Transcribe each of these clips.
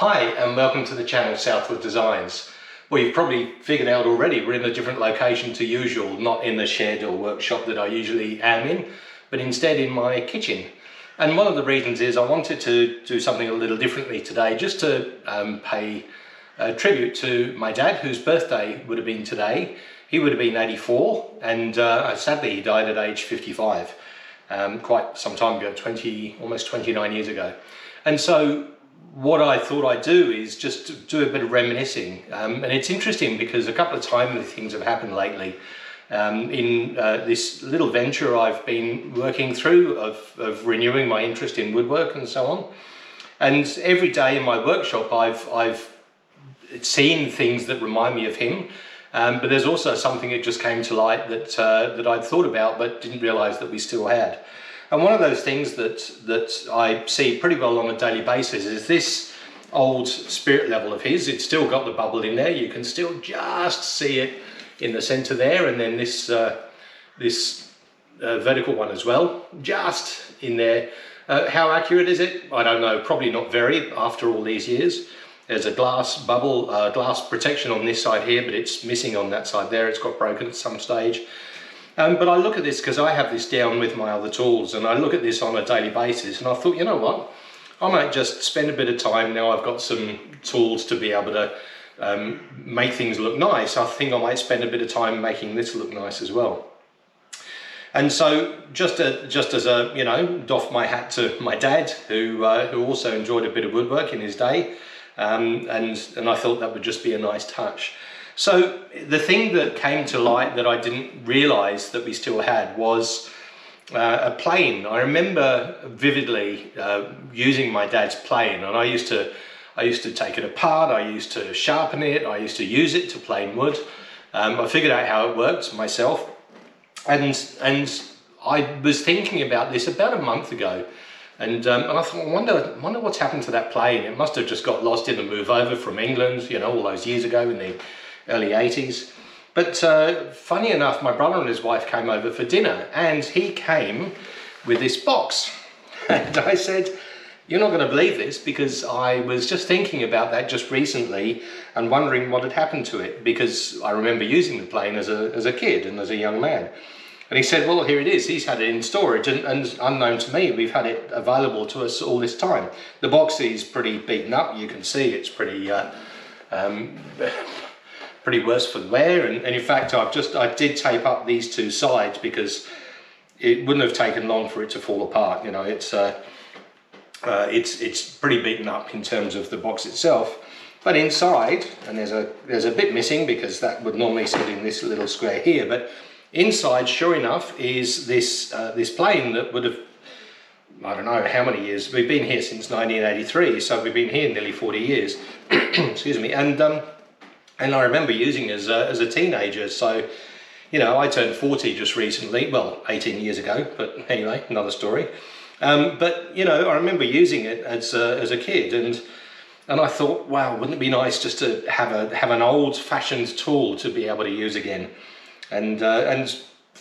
Hi and welcome to the channel Southwood Designs. Well, you've probably figured out already we're in a different location to usual, not in the shed or workshop that I usually am in, but instead in my kitchen. And one of the reasons is I wanted to do something a little differently today, just to pay tribute to my dad, whose birthday would have been today. He would have been 84 and sadly he died at age 55, quite some time ago, almost 29 years ago. And so what I thought I'd do is just do a bit of reminiscing, and it's interesting because a couple of timely things have happened lately in this little venture I've been working through of renewing my interest in woodwork and so on. And every day in my workshop I've seen things that remind me of him, but there's also something that just came to light that I'd thought about but didn't realise that we still had. And one of those things that I see pretty well on a daily basis is this old spirit level of his. It's still got the bubble in there. You can still just see it in the center there, and then this vertical one as well, just in there. How accurate is it? I don't know, probably not very after all these years. There's a glass bubble, glass protection on this side here, but it's missing on that side there. It's got broken at some stage. But I look at this because I have this down with my other tools, and I look at this on a daily basis, and I thought, you know what, I might just spend a bit of time now I've got some tools to be able to make things look nice. I think I might spend a bit of time making this look nice as well. And so just as a, you know, doff my hat to my dad, who also enjoyed a bit of woodwork in his day, and I thought that would just be a nice touch. So the thing that came to light that I didn't realise that we still had was a plane. I remember vividly using my dad's plane, and I used to take it apart, I used to sharpen it, I used to use it to plane wood. I figured out how it worked myself, and I was thinking about this about a month ago, and I thought, I wonder what's happened to that plane. It must have just got lost in the move over from England, you know, all those years ago in the early 80s. But funny enough, my brother and his wife came over for dinner, and he came with this box. And I said, you're not going to believe this, because I was just thinking about that just recently and wondering what had happened to it, because I remember using the plane as a kid and as a young man. And he said, well, here it is. He's had it in storage, and unknown to me, we've had it available to us all this time. The box is pretty beaten up. You can see it's pretty worse for wear, and in fact I did tape up these two sides because it wouldn't have taken long for it to fall apart. You know, it's pretty beaten up in terms of the box itself, but inside, and there's a bit missing because that would normally sit in this little square here, but inside, sure enough, is this plane that would have, I don't know how many years. We've been here since 1983, so we've been here nearly 40 years. Excuse me. And I remember using it as a teenager. So, you know, I turned 40 just recently, well, 18 years ago, but anyway, another story. But, you know, I remember using it as a kid, and I thought, wow, wouldn't it be nice just to have an old-fashioned tool to be able to use again? And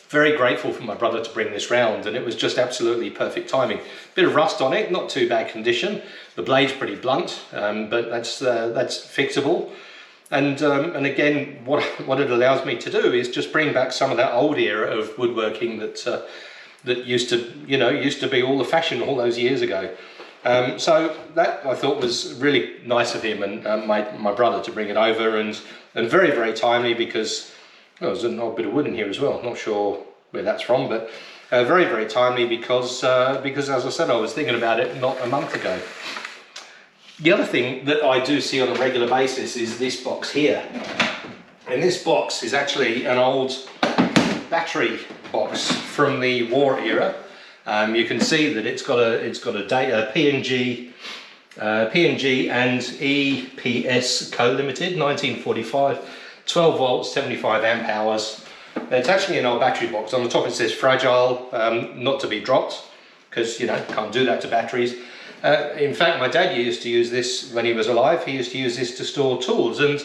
very grateful for my brother to bring this round, and it was just absolutely perfect timing. Bit of rust on it, not too bad condition. The blade's pretty blunt, but that's fixable. And again, what it allows me to do is just bring back some of that old era of woodworking that used to be all the fashion all those years ago. So that I thought was really nice of him and my brother to bring it over, and very, very timely, because there's an odd bit of wood in here as well. Not sure where that's from, but very, very timely because as I said, I was thinking about it not a month ago. The other thing that I do see on a regular basis is this box here. And this box is actually an old battery box from the war era. You can see that it's got a P&G and EPS Co Limited, 1945, 12 volts, 75 amp hours. It's actually an old battery box. On the top it says fragile, not to be dropped, because, you know, can't do that to batteries. In fact, my dad used to use this when he was alive. He used to use this to store tools, and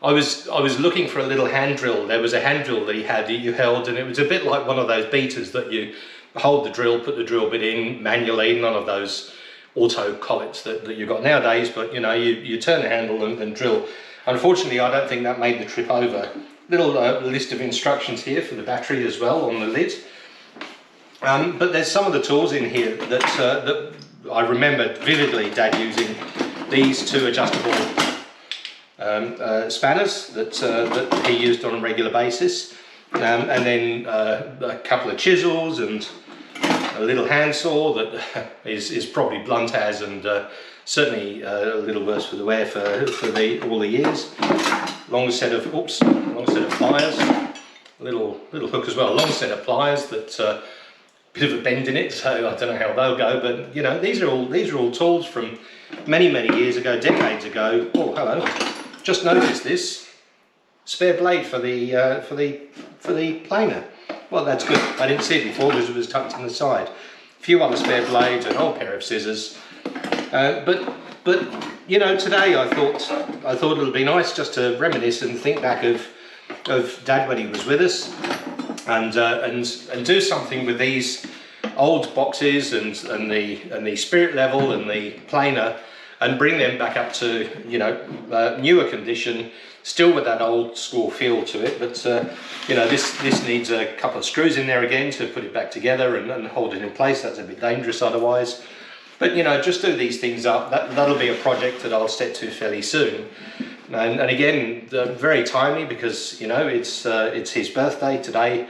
I was looking for a little hand drill. There was a hand drill that he had that you held, and it was a bit like one of those beaters that you hold the drill, put the drill bit in manually, none of those auto collets that you've got nowadays, but you know, you turn the handle and drill. Unfortunately, I don't think that made the trip over. Little list of instructions here for the battery as well on the lid. But there's some of the tools in here that I remember vividly Dad using. These two adjustable spanners that he used on a regular basis, and then a couple of chisels and a little handsaw that is probably blunt as, and certainly a little worse for the wear for all the years. Long set of pliers, a little hook as well. A long set of pliers that bit of a bend in it, so I don't know how they'll go. But you know, these are all tools from many years ago, decades ago. Oh, hello! Just noticed this spare blade for the planer. Well, that's good. I didn't see it before because it was tucked in the side. A few other spare blades, an old pair of scissors. But you know, today I thought it would be nice just to reminisce and think back of Dad when he was with us, and do something with these old boxes and the spirit level and the planer, and bring them back up to, you know, newer condition, still with that old school feel to it. But you know, this needs a couple of screws in there again to put it back together and hold it in place. That's a bit dangerous otherwise. But you know, just do these things up. That'll be a project that I'll set to fairly soon. And again, very timely, because you know, it's his birthday today,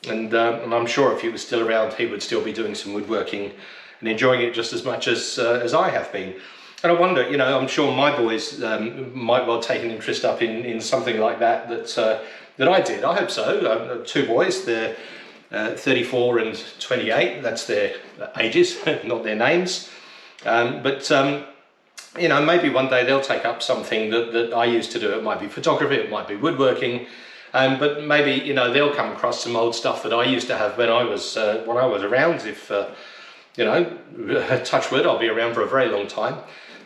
and I'm sure if he was still around, he would still be doing some woodworking and enjoying it just as much as I have been. And I wonder, you know, I'm sure my boys might well take an interest up in something like that I did. I hope so. Two boys, they're 34 and 28. That's their ages, not their names. But you know, maybe one day they'll take up something that I used to do. It might be photography, it might be woodworking, but maybe, you know, they'll come across some old stuff that I used to have when I was around. If you know, touch wood, I'll be around for a very long time.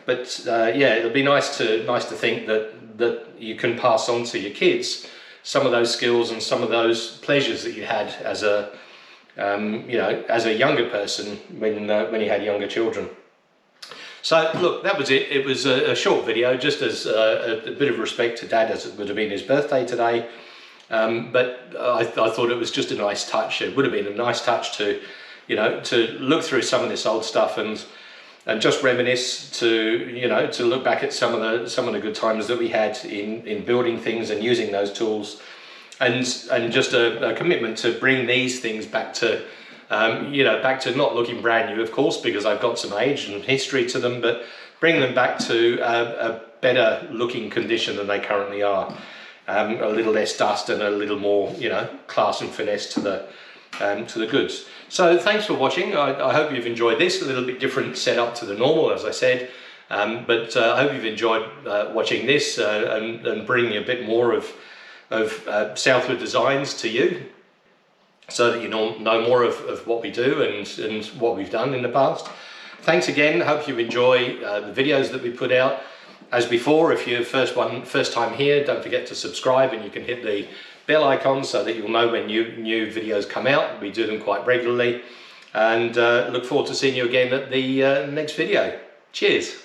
But yeah, it'll be nice to think that you can pass on to your kids some of those skills and some of those pleasures that you had as a you know, as a younger person when you had younger children. So look, that was it. It was a short video, just as a bit of respect to Dad, as it would have been his birthday today. But I thought it was just a nice touch. It would have been a nice touch to, you know, to look through some of this old stuff and just reminisce, to, you know, to look back at some of the good times that we had in building things and using those tools, and just a commitment to bring these things back to, you know, back to not looking brand new, of course, because I've got some age and history to them, but bring them back to a better looking condition than they currently are. A little less dust and a little more, you know, class and finesse to the goods. So thanks for watching. I hope you've enjoyed this. A little bit different setup to the normal, as I said, but I hope you've enjoyed watching this and bringing a bit more of Southwood Designs to you, so that you know more of what we do and what we've done in the past. Thanks again. Hope you enjoy the videos that we put out. As before, if you're first time here, don't forget to subscribe, and you can hit the bell icon so that you'll know when new videos come out. We do them quite regularly, and look forward to seeing you again at the next video. Cheers.